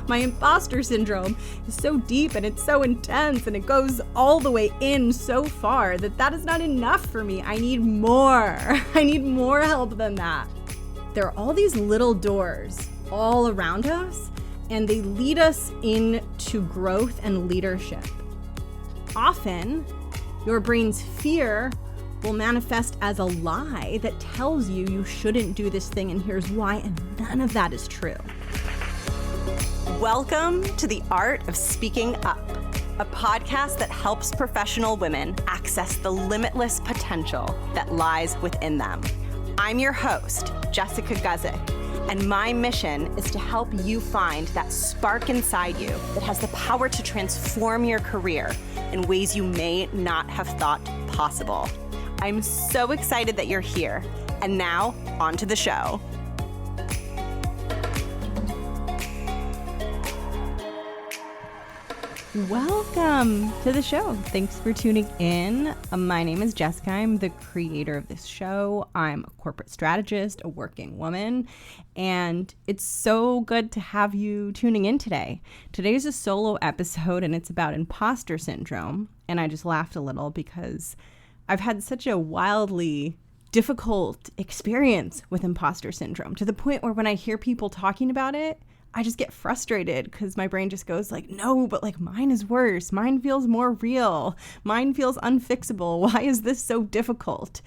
My imposter syndrome is so deep and it's so intense and it goes all the way in so far that is not enough for me. I need more. I need more help than that. There are all these little doors all around us, and they lead us into growth and leadership. Often, your brain's fear will manifest as a lie that tells you you shouldn't do this thing, and here's why, and none of that is true. Welcome to The Art of Speaking Up, a podcast that helps professional women access the limitless potential that lies within them. I'm your host, Jessica Guzik, and my mission is to help you find that spark inside you that has the power to transform your career in ways you may not have thought possible. I'm so excited that you're here. And now, on to the show. Welcome to the show. Thanks for tuning in. My name is Jessica. I'm the creator of this show. I'm a corporate strategist, a working woman, and it's so good to have you tuning in today. Today's a solo episode, and it's about imposter syndrome. And I just laughed a little because I've had such a wildly difficult experience with imposter syndrome, to the point where when I hear people talking about it, I just get frustrated because my brain just goes like, no, but like mine is worse. Mine feels more real. Mine feels unfixable. Why is this so difficult?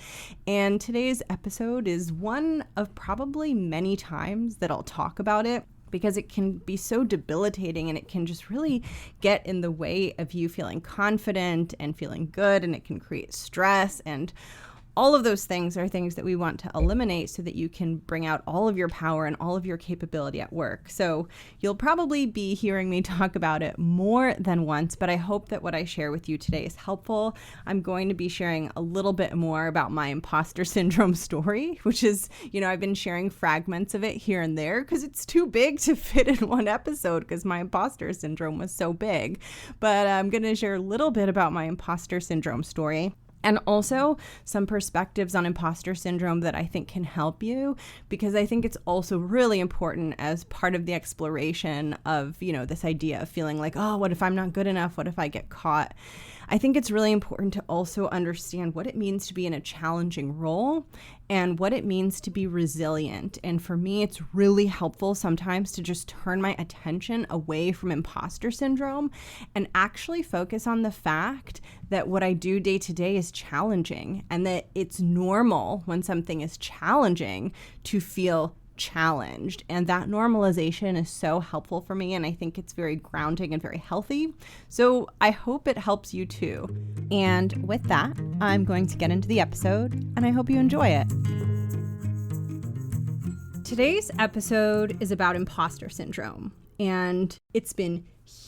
And today's episode is one of probably many times that I'll talk about it, because it can be so debilitating and it can just really get in the way of you feeling confident and feeling good, and it can create stress, and all of those things are things that we want to eliminate so that you can bring out all of your power and all of your capability at work. So you'll probably be hearing me talk about it more than once, but I hope that what I share with you today is helpful. I'm going to be sharing a little bit more about my imposter syndrome story, which is, I've been sharing fragments of it here and there because it's too big to fit in one episode because my imposter syndrome was so big. But I'm going to share a little bit about my imposter syndrome story, and also some perspectives on imposter syndrome that I think can help you, because I think it's also really important as part of the exploration of, this idea of feeling like, oh, what if I'm not good enough? What if I get caught? I think it's really important to also understand what it means to be in a challenging role and what it means to be resilient. And for me, it's really helpful sometimes to just turn my attention away from imposter syndrome and actually focus on the fact that what I do day to day is challenging, and that it's normal when something is challenging to feel challenged. And that normalization is so helpful for me, and I think it's very grounding and very healthy. So I hope it helps you too. And with that, I'm going to get into the episode, and I hope you enjoy it. Today's episode is about imposter syndrome, and it's been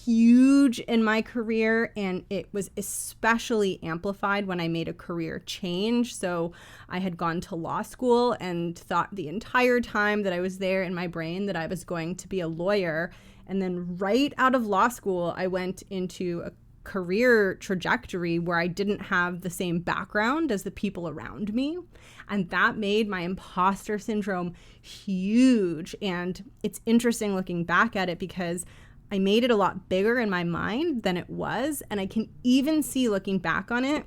huge in my career, and it was especially amplified when I made a career change. So I had gone to law school and thought the entire time that I was there in my brain that I was going to be a lawyer. And then right out of law school, I went into a career trajectory where I didn't have the same background as the people around me. And that made my imposter syndrome huge. And it's interesting looking back at it because I made it a lot bigger in my mind than it was. And I can even see, looking back on it,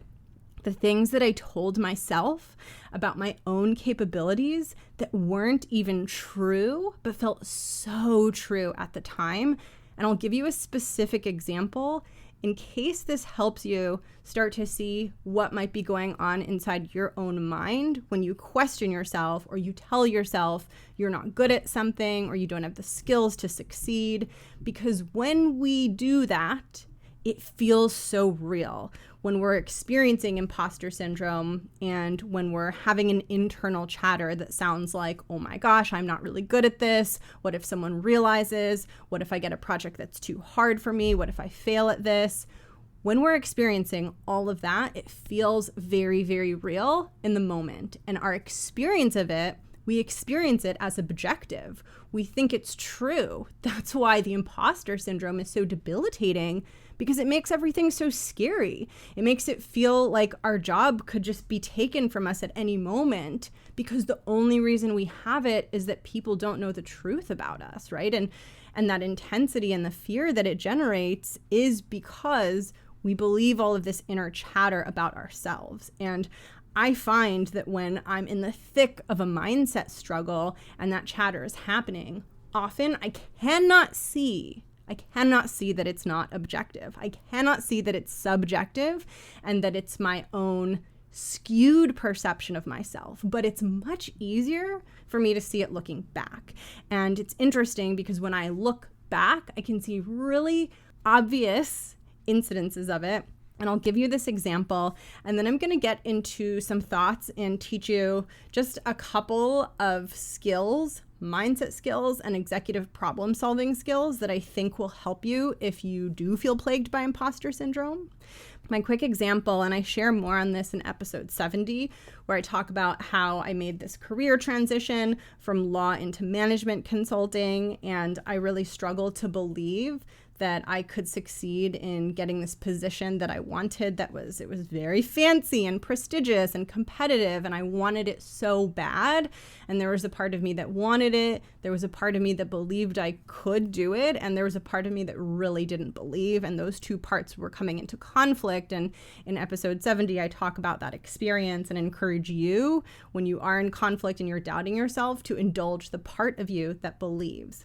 the things that I told myself about my own capabilities that weren't even true, but felt so true at the time. And I'll give you a specific example in case this helps you start to see what might be going on inside your own mind when you question yourself, or you tell yourself you're not good at something, or you don't have the skills to succeed. Because when we do that, it feels so real. When we're experiencing imposter syndrome and when we're having an internal chatter that sounds like, oh my gosh, I'm not really good at this. What if someone realizes? What if I get a project that's too hard for me? What if I fail at this? When we're experiencing all of that, it feels very, very real in the moment. And our experience of it, we experience it as objective. We think it's true. That's why the imposter syndrome is so debilitating, because it makes everything so scary. It makes it feel like our job could just be taken from us at any moment because the only reason we have it is that people don't know the truth about us, right? And that intensity and the fear that it generates is because we believe all of this inner chatter about ourselves. And I find that when I'm in the thick of a mindset struggle and that chatter is happening, often I cannot see that it's not objective. I cannot see that it's subjective and that it's my own skewed perception of myself. But it's much easier for me to see it looking back. And it's interesting because when I look back, I can see really obvious incidences of it. And I'll give you this example, and then I'm going to get into some thoughts and teach you just a couple of skills, mindset skills, and executive problem solving skills that I think will help you if you do feel plagued by imposter syndrome. My quick example, and I share more on this in episode 70, where I talk about how I made this career transition from law into management consulting, and I really struggled to believe that I could succeed in getting this position that I wanted. It was very fancy and prestigious and competitive, and I wanted it so bad. And there was a part of me that wanted it. There was a part of me that believed I could do it, and there was a part of me that really didn't believe. And those two parts were coming into conflict. And in episode 70, I talk about that experience and encourage you, when you are in conflict and you're doubting yourself, to indulge the part of you that believes.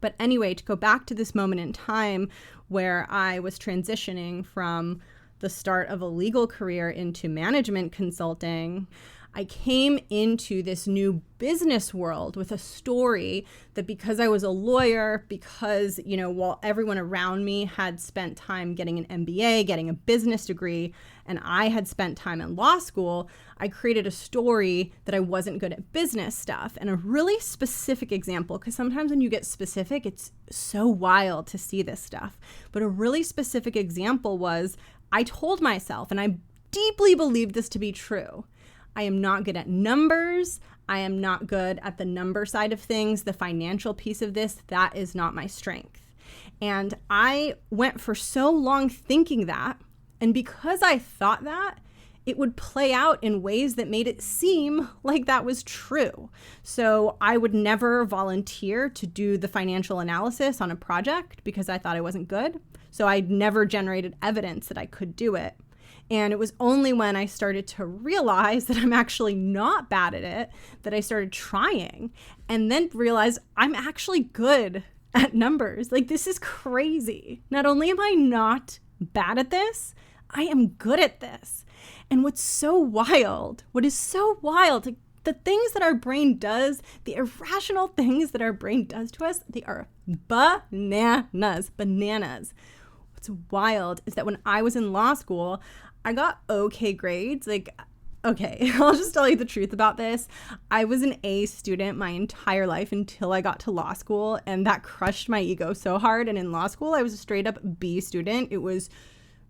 But anyway, to go back to this moment in time where I was transitioning from the start of a legal career into management consulting, I came into this new business world with a story that because I was a lawyer, because, while everyone around me had spent time getting an MBA, getting a business degree, and I had spent time in law school, I created a story that I wasn't good at business stuff. And a really specific example, because sometimes when you get specific, it's so wild to see this stuff. But a really specific example was I told myself, and I deeply believed this to be true, I am not good at numbers. I am not good at the number side of things. The financial piece of this, that is not my strength. And I went for so long thinking that. And because I thought that, it would play out in ways that made it seem like that was true. So I would never volunteer to do the financial analysis on a project because I thought I wasn't good. So I never generated evidence that I could do it. And it was only when I started to realize that I'm actually not bad at it that I started trying, and then realized I'm actually good at numbers. Like, this is crazy. Not only am I not bad at this, I am good at this. And what is so wild, the things that our brain does, the irrational things that our brain does to us, they are bananas. What's wild is that when I was in law school, I got okay grades. Okay, I'll just tell you the truth about this. I was an A student my entire life until I got to law school, and that crushed my ego so hard. And in law school, I was a straight up B student. It was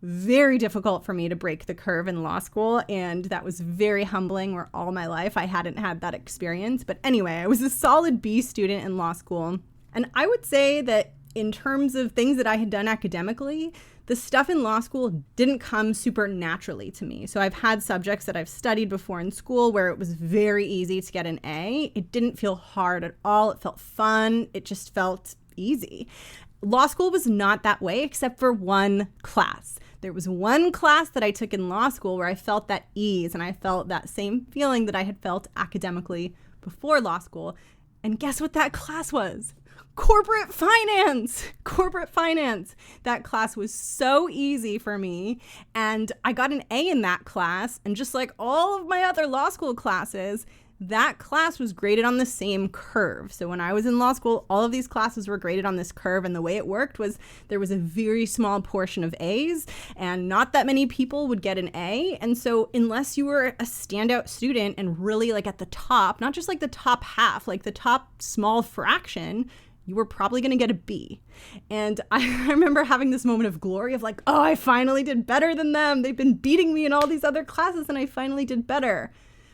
very difficult for me to break the curve in law school, and that was very humbling, where all my life I hadn't had that experience. But anyway, I was a solid B student in law school. And I would say that in terms of things that I had done academically, the stuff in law school didn't come super naturally to me. So I've had subjects that I've studied before in school where it was very easy to get an A. It didn't feel hard at all. It felt fun. It just felt easy. Law school was not that way, except for one class. There was one class that I took in law school where I felt that ease, and I felt that same feeling that I had felt academically before law school. And guess what that class was? Corporate finance. That class was so easy for me, and I got an A in that class. And just like all of my other law school classes, that class was graded on the same curve. So when I was in law school, all of these classes were graded on this curve, and the way it worked was there was a very small portion of A's, and not that many people would get an A. And so unless you were a standout student and really like at the top, not just like the top half, like the top small fraction, you were probably going to get a B. And I remember having this moment of glory of like, oh, I finally did better than them. They've been beating me in all these other classes, and I finally did better.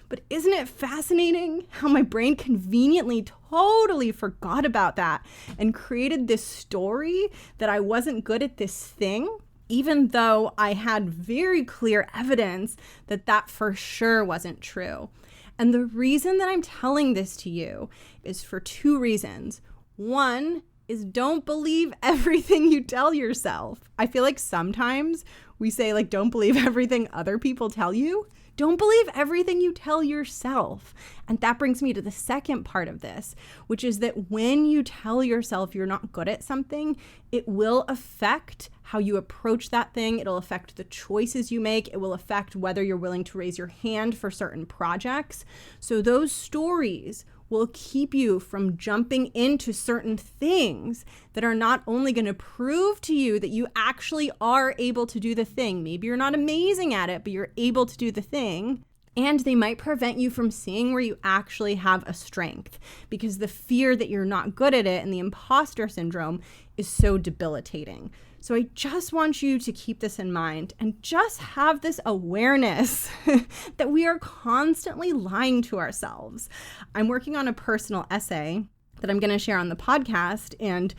But isn't it fascinating how my brain conveniently totally forgot about that and created this story that I wasn't good at this thing even though I had very clear evidence that that for sure wasn't true. And the reason that I'm telling this to you is for two reasons. One is don't believe everything you tell yourself. I feel like sometimes we say like, don't believe everything other people tell you. Don't believe everything you tell yourself. And that brings me to the second part of this, which is that when you tell yourself you're not good at something, it will affect how you approach that thing. It'll affect the choices you make. It will affect whether you're willing to raise your hand for certain projects. So those stories will keep you from jumping into certain things that are not only going to prove to you that you actually are able to do the thing. Maybe you're not amazing at it, but you're able to do the thing. And they might prevent you from seeing where you actually have a strength, because the fear that you're not good at it and the imposter syndrome is so debilitating. So I just want you to keep this in mind and just have this awareness that we are constantly lying to ourselves. I'm working on a personal essay that I'm going to share on the podcast, and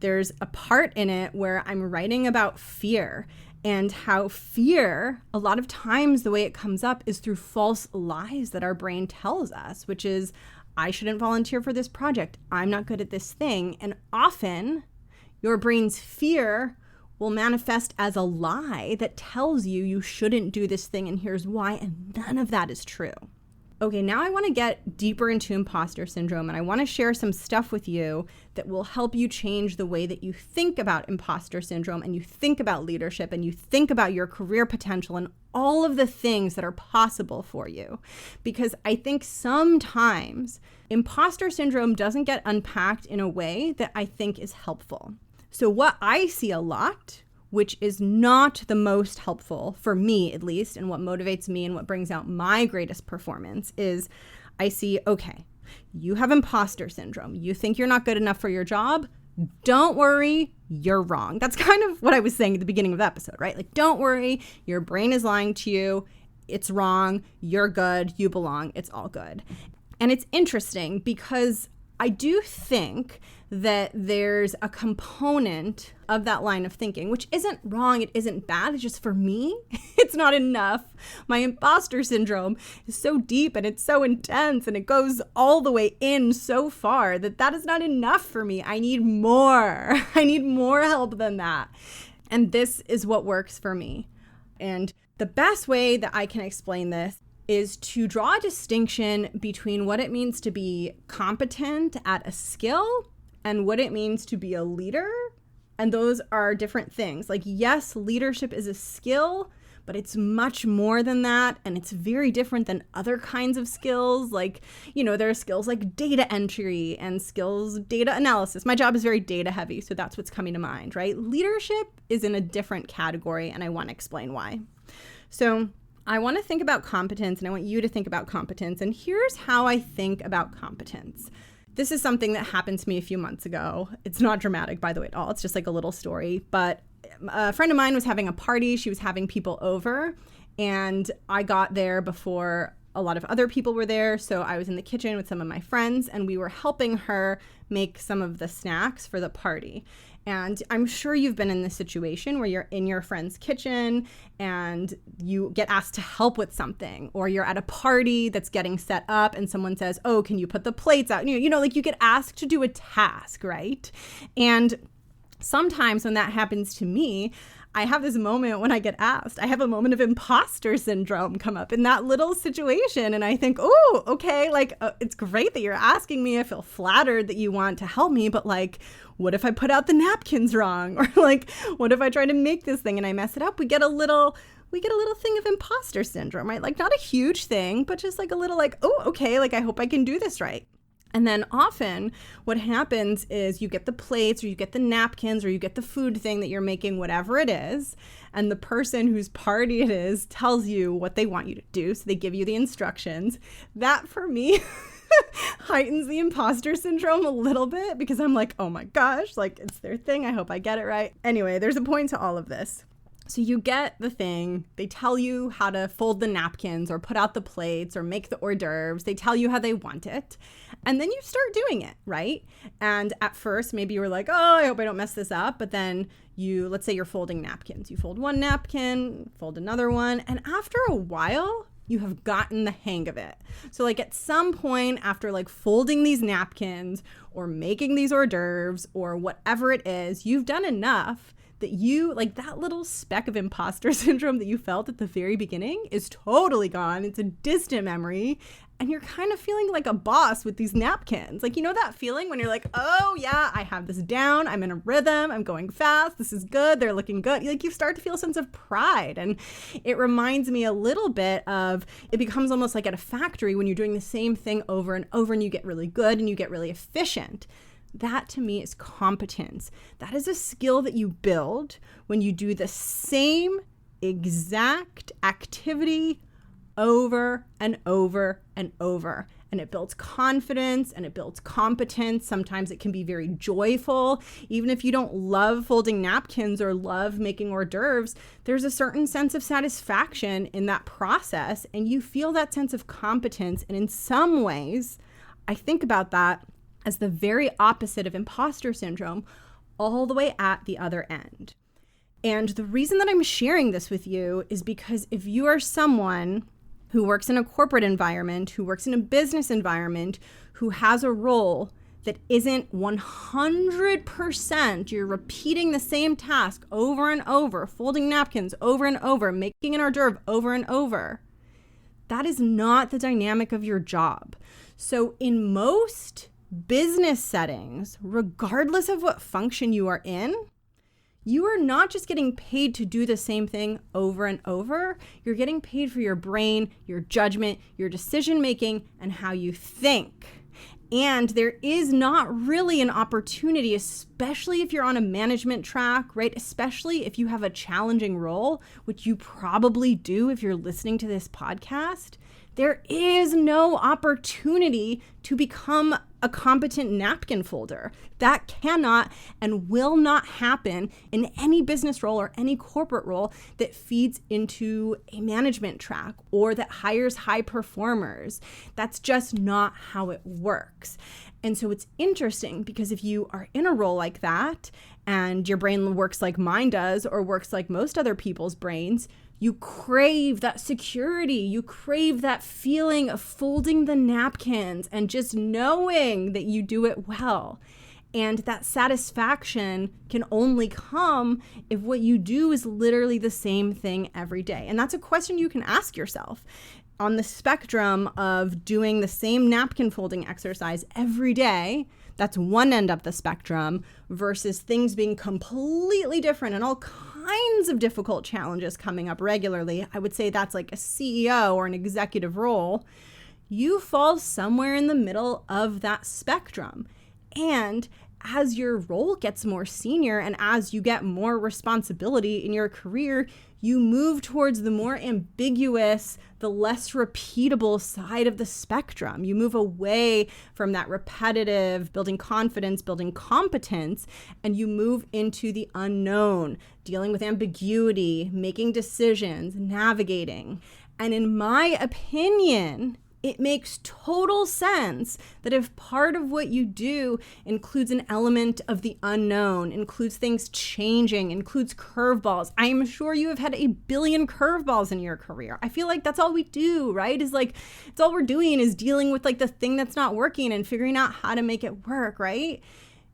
there's a part in it where I'm writing about fear and how fear, a lot of times the way it comes up is through false lies that our brain tells us, which is, I shouldn't volunteer for this project. I'm not good at this thing. And often your brain's fear will manifest as a lie that tells you you shouldn't do this thing and here's why, and none of that is true. Okay, now I want to get deeper into imposter syndrome, and I want to share some stuff with you that will help you change the way that you think about imposter syndrome and you think about leadership and you think about your career potential and all of the things that are possible for you. Because I think sometimes imposter syndrome doesn't get unpacked in a way that I think is helpful. So what I see a lot, which is not the most helpful for me, at least, and what motivates me and what brings out my greatest performance, is I see, okay, you have imposter syndrome. You think you're not good enough for your job. Don't worry, you're wrong. That's kind of what I was saying at the beginning of the episode, right? Like, don't worry, your brain is lying to you. It's wrong. You're good. You belong. It's all good. And it's interesting because I do think that there's a component of that line of thinking, which isn't wrong, it isn't bad, it's just for me, it's not enough. My imposter syndrome is so deep and it's so intense and it goes all the way in so far that is not enough for me. I need more. I need more help than that. And this is what works for me. And the best way that I can explain this is to draw a distinction between what it means to be competent at a skill and what it means to be a leader. And those are different things. Like, yes, leadership is a skill, but it's much more than that. And it's very different than other kinds of skills. Like, you know, there are skills like data entry and skills, data analysis. My job is very data heavy, so that's what's coming to mind, right? Leadership is in a different category, and I want to explain why. So I want to think about competence, and I want you to think about competence. And here's how I think about competence. This is something that happened to me a few months ago. It's not dramatic, by the way, at all. It's just like a little story. But a friend of mine was having a party. She was having people over, and I got there before a lot of other people were there. So I was in the kitchen with some of my friends, and we were helping her make some of the snacks for the party. And I'm sure you've been in this situation where you're in your friend's kitchen and you get asked to help with something, or you're at a party that's getting set up and someone says, oh, can you put the plates out? You know, like you get asked to do a task, right? And sometimes when that happens to me, I have this moment when I get asked, I have a moment of imposter syndrome come up in that little situation. And I think, oh, okay, like, it's great that you're asking me. I feel flattered that you want to help me, but like, what if I put out the napkins wrong? Or like, what if I try to make this thing and I mess it up? We get a little thing of imposter syndrome, right? Like, not a huge thing, but just like a little like, oh, okay, like, I hope I can do this right. And then often what happens is you get the plates or you get the napkins or you get the food thing that you're making, whatever it is, and the person whose party it is tells you what they want you to do. So they give you the instructions. That for me heightens the imposter syndrome a little bit because I'm like, oh my gosh, like it's their thing. I hope I get it right. Anyway, there's a point to all of this. So you get the thing, they tell you how to fold the napkins or put out the plates or make the hors d'oeuvres. They tell you how they want it. And then you start doing it, right? And at first, maybe you were like, oh, I hope I don't mess this up. But then let's say you're folding napkins. You fold one napkin, fold another one. And after a while, you have gotten the hang of it. So like at some point after like folding these napkins or making these hors d'oeuvres or whatever it is, you've done enough that you, like that little speck of imposter syndrome that you felt at the very beginning is totally gone. It's a distant memory. And you're kind of feeling like a boss with these napkins. Like, you know that feeling when you're like, oh yeah, I have this down. I'm in a rhythm. I'm going fast. This is good. They're looking good. Like you start to feel a sense of pride. And it reminds me a little bit of, it becomes almost like at a factory when you're doing the same thing over and over and you get really good and you get really efficient. That to me is competence. That is a skill that you build when you do the same exact activity over and over and over. And it builds confidence and it builds competence. Sometimes it can be very joyful. Even if you don't love folding napkins or love making hors d'oeuvres, there's a certain sense of satisfaction in that process. And you feel that sense of competence. And in some ways, I think about that as the very opposite of imposter syndrome, all the way at the other end. And the reason that I'm sharing this with you is because if you are someone who works in a corporate environment, who works in a business environment, who has a role that isn't 100%, you're repeating the same task over and over, folding napkins over and over, making an hors d'oeuvre over and over, that is not the dynamic of your job. So in most business settings, regardless of what function you are in, you are not just getting paid to do the same thing over and over. You're getting paid for your brain, your judgment, your decision making, and how you think. And there is not really an opportunity, especially if you're on a management track, right? Especially if you have a challenging role, which you probably do if you're listening to this podcast. There is no opportunity to become a competent napkin folder. That cannot and will not happen in any business role or any corporate role that feeds into a management track or that hires high performers. That's just not how it works. And so it's interesting because if you are in a role like that and your brain works like mine does or works like most other people's brains, you crave that security. You crave that feeling of folding the napkins and just knowing that you do it well. And that satisfaction can only come if what you do is literally the same thing every day. And that's a question you can ask yourself. On the spectrum of doing the same napkin folding exercise every day, that's one end of the spectrum, versus things being completely different and all kinds of difficult challenges coming up regularly. I would say that's like a CEO or an executive role. You fall somewhere in the middle of that spectrum. And as your role gets more senior and as you get more responsibility in your career, you move towards the more ambiguous, the less repeatable side of the spectrum. You move away from that repetitive, building confidence, building competence, and you move into the unknown, dealing with ambiguity, making decisions, navigating. And in my opinion, it makes total sense that if part of what you do includes an element of the unknown, includes things changing, includes curveballs. I'm sure you have had a billion curveballs in your career. I feel like that's all we do, right? Is like, it's all we're doing is dealing with like the thing that's not working and figuring out how to make it work, right?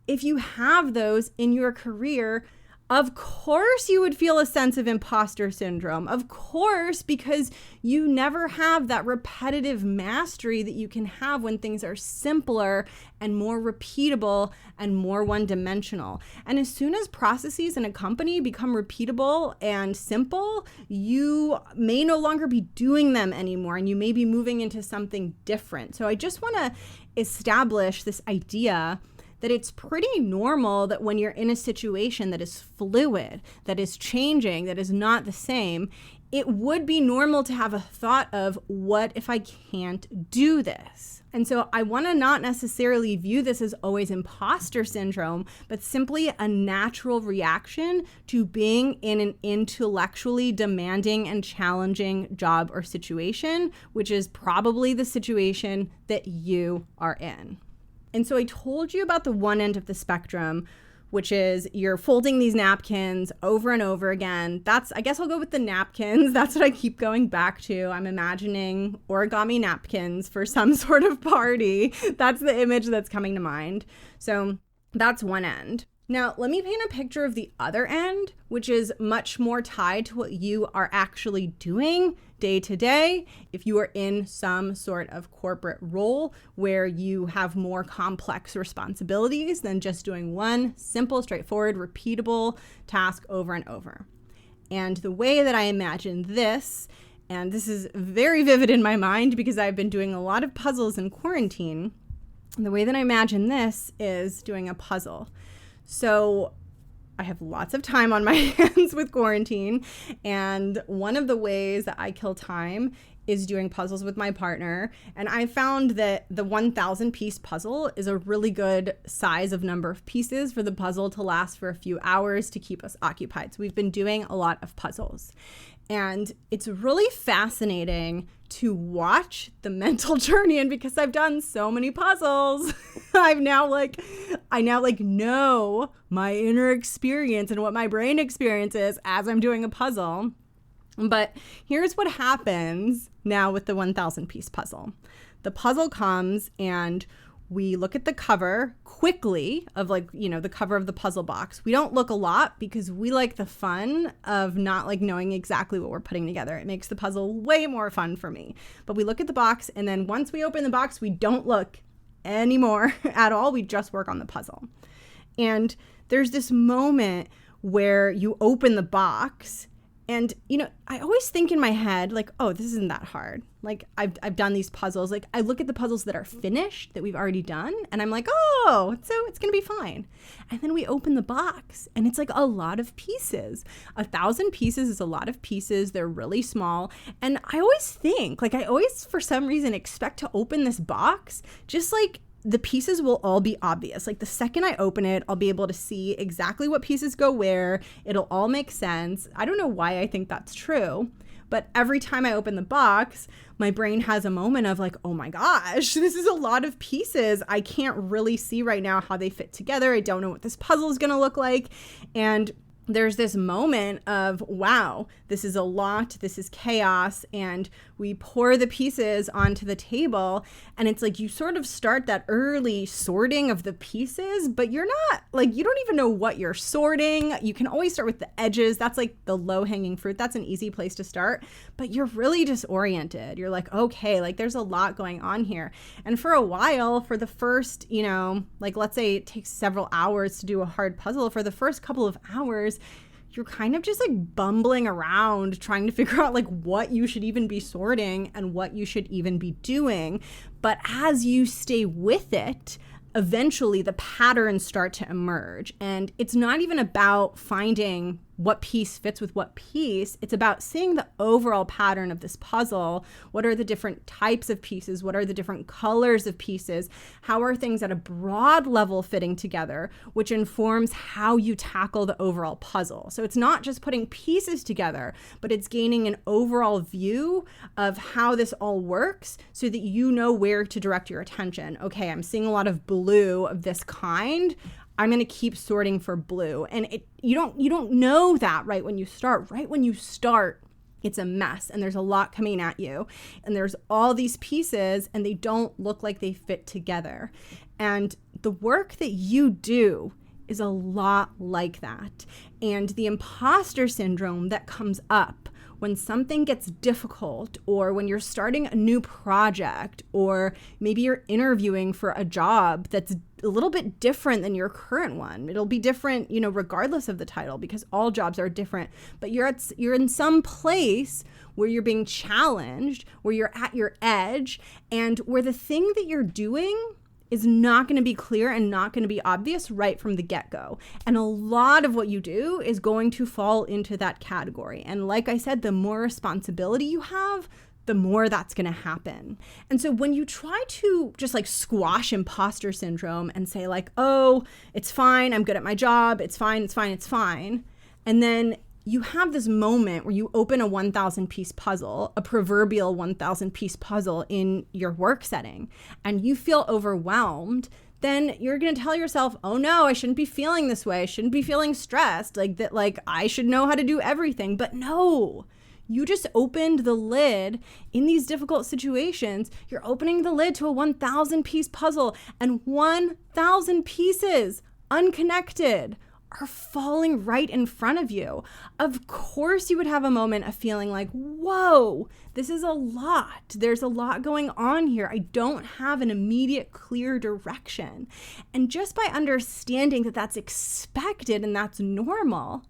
If you have those in your career, of course you would feel a sense of imposter syndrome. Of course, because you never have that repetitive mastery that you can have when things are simpler and more repeatable and more one-dimensional. And as soon as processes in a company become repeatable and simple, you may no longer be doing them anymore and you may be moving into something different. So I just want to establish this idea that it's pretty normal that when you're in a situation that is fluid, that is changing, that is not the same, it would be normal to have a thought of, what if I can't do this? And so I want to not necessarily view this as always imposter syndrome, but simply a natural reaction to being in an intellectually demanding and challenging job or situation, which is probably the situation that you are in. And so I told you about the one end of the spectrum, which is you're folding these napkins over and over again. I guess I'll go with the napkins. That's what I keep going back to. I'm imagining origami napkins for some sort of party. That's the image that's coming to mind. So that's one end. Now, let me paint a picture of the other end, which is much more tied to what you are actually doing day to day. If you are in some sort of corporate role where you have more complex responsibilities than just doing one simple, straightforward, repeatable task over and over. And the way that I imagine this, and this is very vivid in my mind because I've been doing a lot of puzzles in quarantine, the way that I imagine this is doing a puzzle. So I have lots of time on my hands with quarantine, and one of the ways that I kill time is doing puzzles with my partner. And I found that the 1,000 piece puzzle is a really good size of number of pieces for the puzzle to last for a few hours to keep us occupied. So we've been doing a lot of puzzles. And it's really fascinating to watch the mental journey. And because I've done so many puzzles, I now know my inner experience and what my brain experiences as I'm doing a puzzle. But here's what happens now with the 1,000 piece puzzle. The puzzle comes and we look at the cover quickly of the cover of the puzzle box. We don't look a lot because we like the fun of not knowing exactly what we're putting together. It makes the puzzle way more fun for me. But we look at the box, and then once we open the box, we don't look anymore at all. We just work on the puzzle. And there's this moment where you open the box, and, I always think in my head, oh, this isn't that hard. I've done these puzzles. I look at the puzzles that are finished, that we've already done, and I'm like, oh, so it's going to be fine. And then we open the box, and it's a lot of pieces. 1,000 pieces is a lot of pieces. They're really small. And I always think, for some reason, expect to open this box just the pieces will all be obvious. The second I open it, I'll be able to see exactly what pieces go where. It'll all make sense. I don't know why I think that's true, but every time I open the box, my brain has a moment of oh my gosh, this is a lot of pieces. I can't really see right now how they fit together. I don't know what this puzzle is going to look like. And there's this moment of, wow, this is a lot, this is chaos, and we pour the pieces onto the table, and it's you sort of start that early sorting of the pieces, but you're not, you don't even know what you're sorting. You can always start with the edges. That's the low-hanging fruit. That's an easy place to start, but you're really disoriented. You're okay, there's a lot going on here. And for a while, for the first, let's say it takes several hours to do a hard puzzle, for the first couple of hours, you're kind of just bumbling around trying to figure out what you should even be sorting and what you should even be doing. But as you stay with it, eventually the patterns start to emerge. And it's not even about finding what piece fits with what piece. It's about seeing the overall pattern of this puzzle. What are the different types of pieces? What are the different colors of pieces? How are things at a broad level fitting together, which informs how you tackle the overall puzzle? So it's not just putting pieces together, but it's gaining an overall view of how this all works so that you know where to direct your attention. Okay, I'm seeing a lot of blue of this kind. I'm going to keep sorting for blue. And you don't know that right when you start. Right when you start, it's a mess and there's a lot coming at you. And there's all these pieces and they don't look like they fit together. And the work that you do is a lot like that. And the imposter syndrome that comes up when something gets difficult, or when you're starting a new project, or maybe you're interviewing for a job that's a little bit different than your current one. It'll be different, regardless of the title, because all jobs are different. But you're in some place where you're being challenged, where you're at your edge, and where the thing that you're doing is not going to be clear and not going to be obvious right from the get-go. And a lot of what you do is going to fall into that category. And like I said, the more responsibility you have, the more that's going to happen. And so when you try to just like squash imposter syndrome and say like, oh, it's fine, I'm good at my job, it's fine, it's fine, it's fine. And then you have this moment where you open a 1,000 piece puzzle, a proverbial 1,000 piece puzzle in your work setting, and you feel overwhelmed, then you're going to tell yourself, oh no, I shouldn't be feeling this way. I shouldn't be feeling stressed, like that, like I should know how to do everything. But no, you just opened the lid in these difficult situations. You're opening the lid to a 1,000 piece puzzle, and 1,000 pieces unconnected are falling right in front of you. Of course you would have a moment of feeling like, whoa, this is a lot. There's a lot going on here. I don't have an immediate clear direction. And just by understanding that that's expected and that's normal,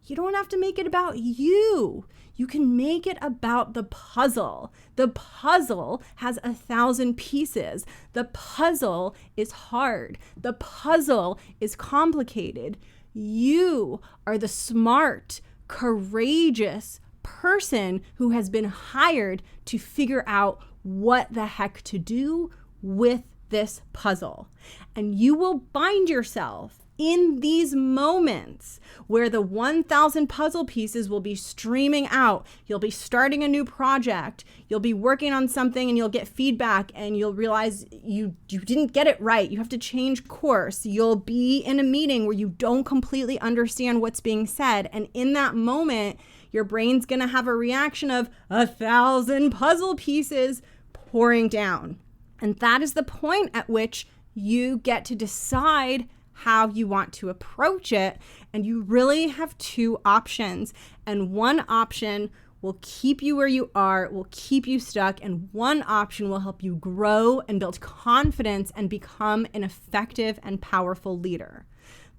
you don't have to make it about you. You can make it about the puzzle. The puzzle has 1,000 pieces. The puzzle is hard. The puzzle is complicated. You are the smart, courageous person who has been hired to figure out what the heck to do with this puzzle. And you will find yourself in these moments where the 1,000 puzzle pieces will be streaming out. You'll be starting a new project. You'll be working on something and you'll get feedback and you'll realize you didn't get it right. You have to change course. You'll be in a meeting where you don't completely understand what's being said. And in that moment, your brain's going to have a reaction of 1,000 puzzle pieces pouring down. And that is the point at which you get to decide how you want to approach it. And you really have two options. And one option will keep you where you are, will keep you stuck. And one option will help you grow and build confidence and become an effective and powerful leader.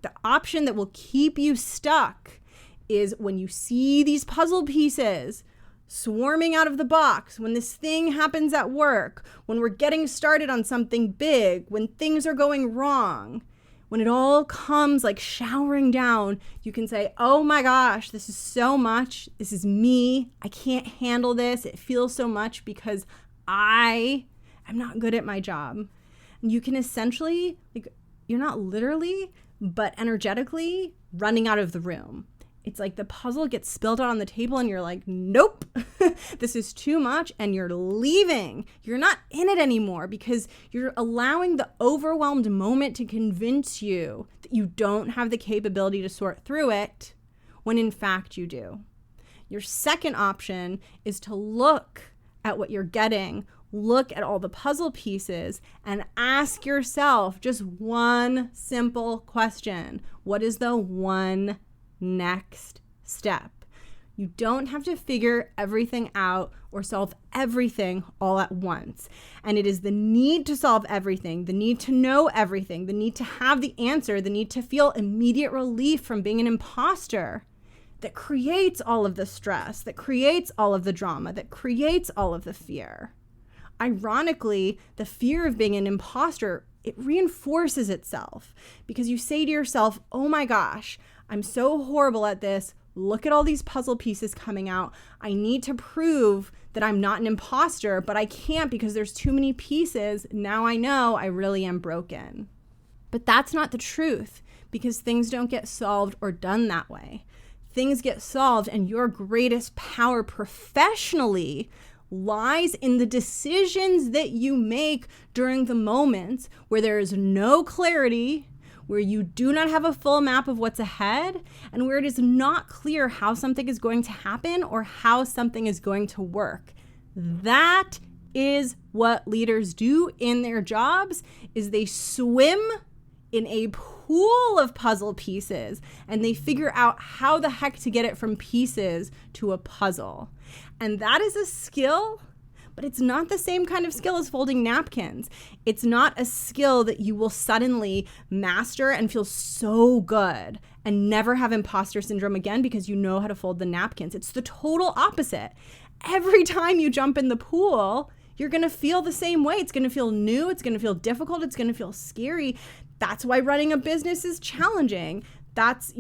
The option that will keep you stuck is when you see these puzzle pieces swarming out of the box, when this thing happens at work, when we're getting started on something big, when things are going wrong. When it all comes like showering down, you can say, oh my gosh, this is so much. This is me. I can't handle this. It feels so much because I am not good at my job. And you can essentially, like, you're not literally, but energetically running out of the room. It's like the puzzle gets spilled out on the table and you're like, nope, this is too much, and you're leaving. You're not in it anymore because you're allowing the overwhelmed moment to convince you that you don't have the capability to sort through it when in fact you do. Your second option is to look at what you're getting, look at all the puzzle pieces, and ask yourself just one simple question. What is the one next step? You don't have to figure everything out or solve everything all at once. And it is the need to solve everything, the need to know everything, the need to have the answer, the need to feel immediate relief from being an imposter that creates all of the stress, that creates all of the drama, that creates all of the fear. Ironically, the fear of being an imposter, it reinforces itself because you say to yourself, oh my gosh, I'm so horrible at this. Look at all these puzzle pieces coming out. I need to prove that I'm not an imposter, but I can't because there's too many pieces. Now I know I really am broken. But that's not the truth because things don't get solved or done that way. Things get solved, and your greatest power professionally lies in the decisions that you make during the moments where there is no clarity, where you do not have a full map of what's ahead, and where it is not clear how something is going to happen or how something is going to work. That is what leaders do in their jobs, is they swim in a pool of puzzle pieces and they figure out how the heck to get it from pieces to a puzzle. And that is a skill, but it's not the same kind of skill as folding napkins. It's not a skill that you will suddenly master and feel so good and never have imposter syndrome again because you know how to fold the napkins. It's the total opposite. Every time you jump in the pool, you're going to feel the same way. It's going to feel new. It's going to feel difficult. It's going to feel scary. That's why running a business is challenging. That's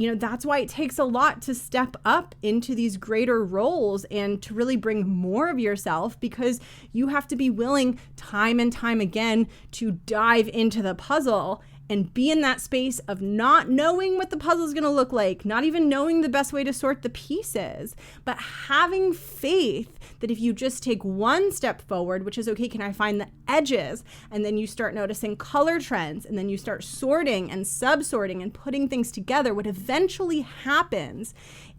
why it takes a lot to step up into these greater roles and to really bring more of yourself, because you have to be willing time and time again to dive into the puzzle and be in that space of not knowing what the puzzle is going to look like, not even knowing the best way to sort the pieces, but having faith that if you just take one step forward, which is, okay, can I find the edges? And then you start noticing color trends, and then you start sorting and sub-sorting and putting things together. What eventually happens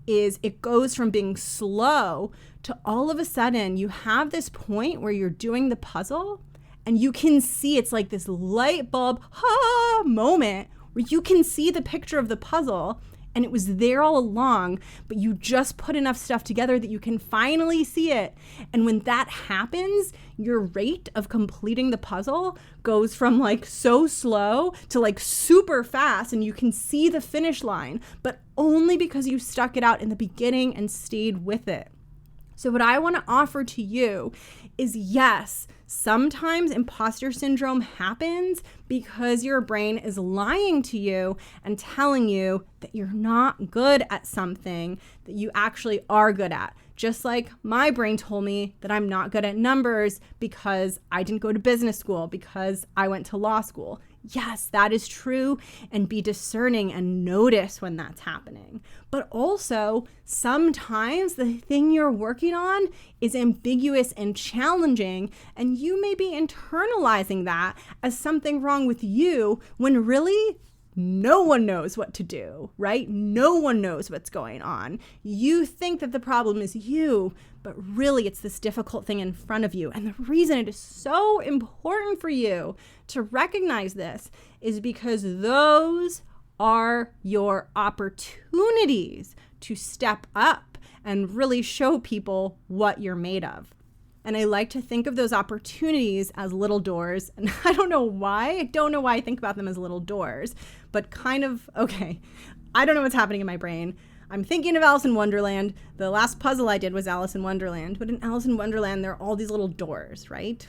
is it goes from being slow to all of a sudden you have this point where you're doing the puzzle and you can see, it's like this light bulb moment where you can see the picture of the puzzle, and it was there all along, but you just put enough stuff together that you can finally see it. And when that happens, your rate of completing the puzzle goes from like so slow to like super fast, and you can see the finish line, but only because you stuck it out in the beginning and stayed with it. So what I want to offer to you is, yes, sometimes imposter syndrome happens because your brain is lying to you and telling you that you're not good at something that you actually are good at. Just like my brain told me that I'm not good at numbers because I didn't go to business school, because I went to law school. Yes, that is true, and be discerning and notice when that's happening. But also, sometimes the thing you're working on is ambiguous and challenging, and you may be internalizing that as something wrong with you when really no one knows what to do, right? No one knows what's going on. You think that the problem is you, but really it's this difficult thing in front of you. And the reason it is so important for you to recognize this is because those are your opportunities to step up and really show people what you're made of. And I like to think of those opportunities as little doors. And I don't know why. I don't know why I think about them as little doors, but kind of, okay, I don't know what's happening in my brain. I'm thinking of Alice in Wonderland. The last puzzle I did was Alice in Wonderland. But in Alice in Wonderland, there are all these little doors, right?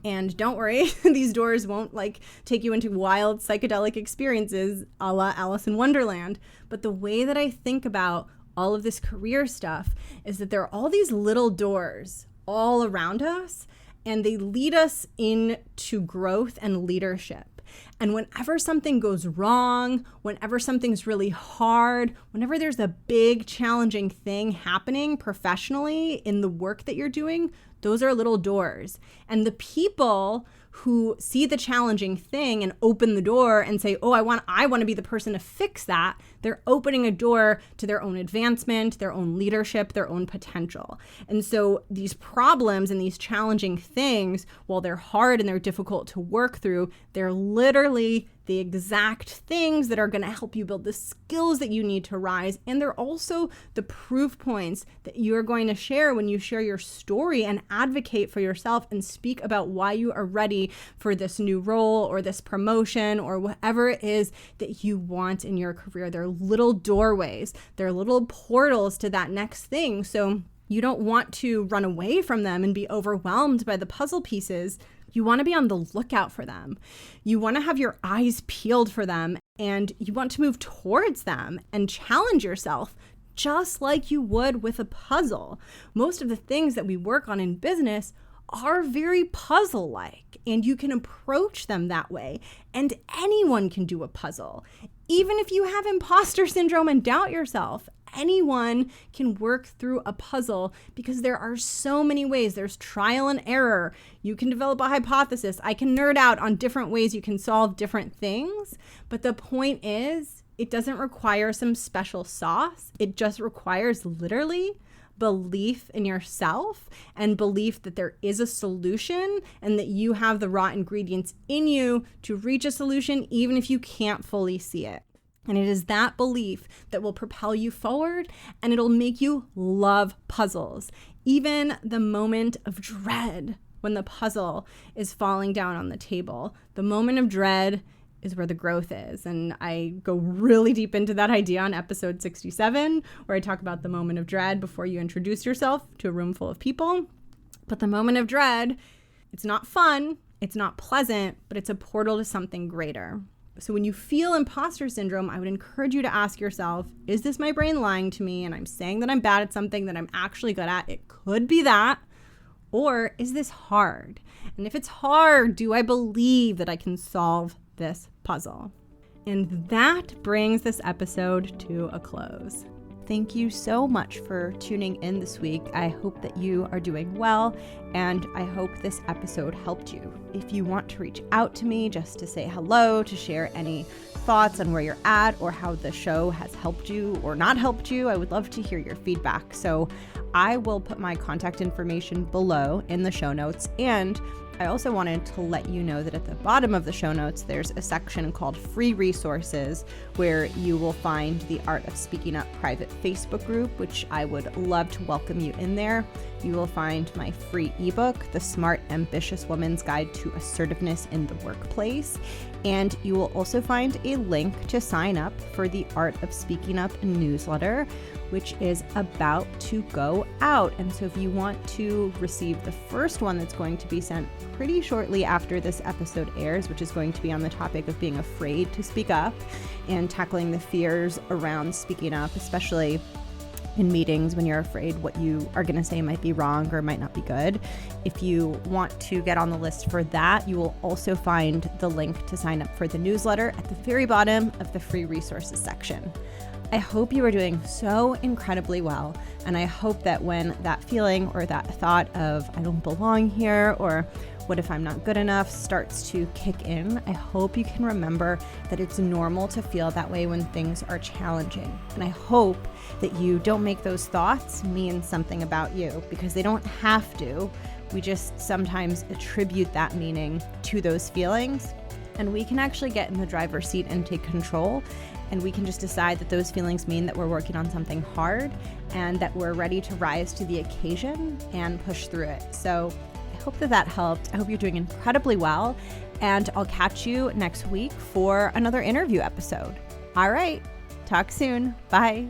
And don't worry, these doors won't like take you into wild psychedelic experiences a la Alice in Wonderland. But the way that I think about all of this career stuff is that there are all these little doors all around us, and they lead us into growth and leadership. And whenever something goes wrong, whenever something's really hard, whenever there's a big challenging thing happening professionally in the work that you're doing, those are little doors. And the people who see the challenging thing and open the door and say, oh, I want to be the person to fix that, they're opening a door to their own advancement, their own leadership, their own potential. And so these problems and these challenging things, while they're hard and they're difficult to work through, they're literally the exact things that are going to help you build the skills that you need to rise. And they're also the proof points that you're going to share when you share your story and advocate for yourself and speak about why you are ready for this new role or this promotion or whatever it is that you want in your career. They're little doorways. They're little portals to that next thing. So you don't want to run away from them and be overwhelmed by the puzzle pieces. You want to be on the lookout for them. You want to have your eyes peeled for them, and you want to move towards them and challenge yourself just like you would with a puzzle. Most of the things that we work on in business are very puzzle-like, and you can approach them that way. And anyone can do a puzzle. Even if you have imposter syndrome and doubt yourself, anyone can work through a puzzle because there are so many ways. There's trial and error. You can develop a hypothesis. I can nerd out on different ways you can solve different things. But the point is, it doesn't require some special sauce. It just requires literally belief in yourself and belief that there is a solution and that you have the raw ingredients in you to reach a solution, even if you can't fully see it. And it is that belief that will propel you forward, and it'll make you love puzzles. Even the moment of dread when the puzzle is falling down on the table, the moment of dread is where the growth is. And I go really deep into that idea on episode 67, where I talk about the moment of dread before you introduce yourself to a room full of people. But the moment of dread It's not fun, it's not pleasant, but it's a portal to something greater. So when you feel imposter syndrome, I would encourage you to ask yourself, is this my brain lying to me and I'm saying that I'm bad at something that I'm actually good at? It could be that. Or is this hard? And if it's hard, do I believe that I can solve this puzzle? And that brings this episode to a close. Thank you so much for tuning in this week. I hope that you are doing well, and I hope this episode helped you. If you want to reach out to me just to say hello, to share any thoughts on where you're at or how the show has helped you or not helped you, I would love to hear your feedback. So I will put my contact information below in the show notes, and I also wanted to let you know that at the bottom of the show notes, there's a section called Free Resources where you will find the Art of Speaking Up private Facebook group, which I would love to welcome you in there. You will find my free ebook, The Smart, Ambitious Woman's Guide to Assertiveness in the Workplace. And you will also find a link to sign up for the Art of Speaking Up newsletter, which is about to go out. And so if you want to receive the first one that's going to be sent pretty shortly after this episode airs, which is going to be on the topic of being afraid to speak up and tackling the fears around speaking up, especially in meetings when you're afraid what you are going to say might be wrong or might not be good. If you want to get on the list for that, you will also find the link to sign up for the newsletter at the very bottom of the free resources section. I hope you are doing so incredibly well, and I hope that when that feeling or that thought of I don't belong here or what if I'm not good enough starts to kick in, I hope you can remember that it's normal to feel that way when things are challenging. And I hope that you don't make those thoughts mean something about you, because they don't have to. We just sometimes attribute that meaning to those feelings, and we can actually get in the driver's seat and take control. And we can just decide that those feelings mean that we're working on something hard and that we're ready to rise to the occasion and push through it. So I hope that helped. I hope you're doing incredibly well. And I'll catch you next week for another interview episode. All right. Talk soon. Bye.